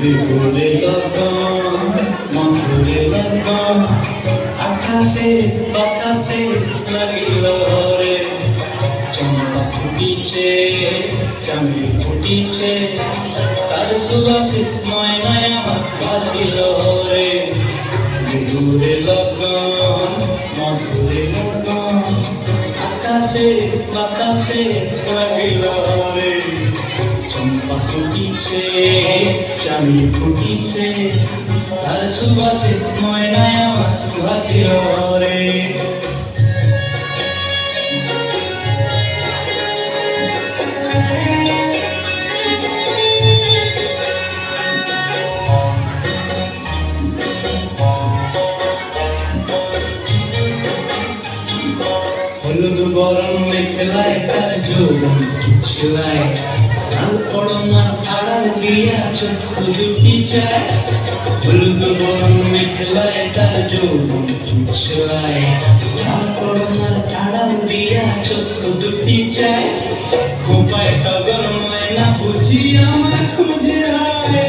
বিহুরে লগন মধুরে লগন আকাশে বাতাসে লাগিল রে চম্পা ফুটিছে চামেলি ফুটিছে তার সুবাসে ময়নায় আমার বাসিল রে বিহুরে লগন মধুরে লগন আকাশে বাতাসে লাগিল রে চম্পা ফুটিছে চামেলি ফুটিছে তার সুবাসে ময়নায় আমার বাসিল রে হলুদ বরণ মেখলায় তার যৌবন ছোঁয়ায় লাল পড়নার আড়াল দিয়া চক্ষু দুটি চায় হলুদ বরণ মেখলায় তার যৌবন ছোঁয়ায় লাল পড়নার আড়াল দিয়া চক্ষু দুটি চায় খোপায় টগর ময়না বুঝি আমার খুঁজে আয়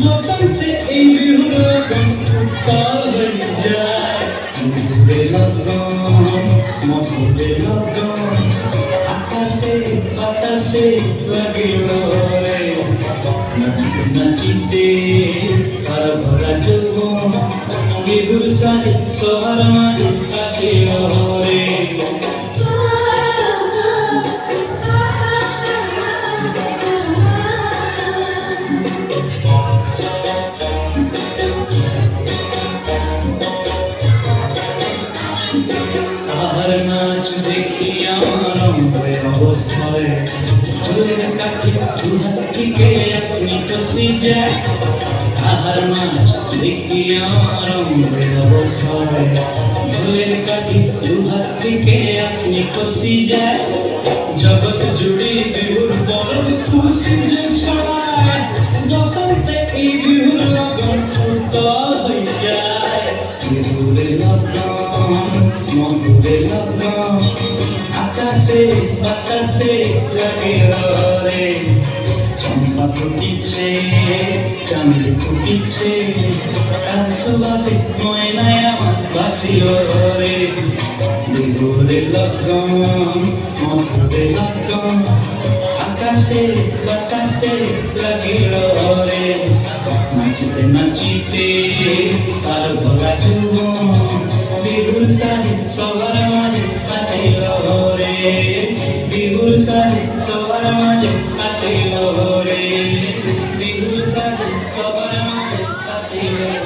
বসন্তে এই বিহুর কণ্ঠকাল হয়ে যায় মধুরে লগন মধুরে লগন আকাশে বাতাসে লাগিল রে নাচিতে নাচিতে তার ভরা যৌবন বিহুর সাজে সবার মাঝে আসিল রে তাহার নাচ দেখি আমার অন্তরে অবস্থায় ফুলের কাঠি দুহাত থেকে আপনি কষি যায় তাহার নাচ দেখি আমার অন্তরে অবস্থায় ফুলের কাঠি দুহাত থেকে আপনি কষি যায় জগৎ জুড়ে বিহুর বড় খুশি যে ছড়ায় বসন্তে এই বিহুর লগন উত্তর হয়ে যায় বিহুরে লগন মধুরে লগন আকাশে বাতাসে লাগিল রে চম্পা ফুটিছে চামেলি ফুটিছে তার সুবাসে ময়নায় আমার বাসিল রে বিহুরে লগন মধুরে লগন আকাশে বাতাসে লাগিল রে নাচিতে নাচিতে তার ভরা যৌবন বিহুর সাজে সবার মাঝে আসিল রে বিহুর সাজে সবার মাঝে আসিল রে বিহুর সাজে সবার মাঝে আসিল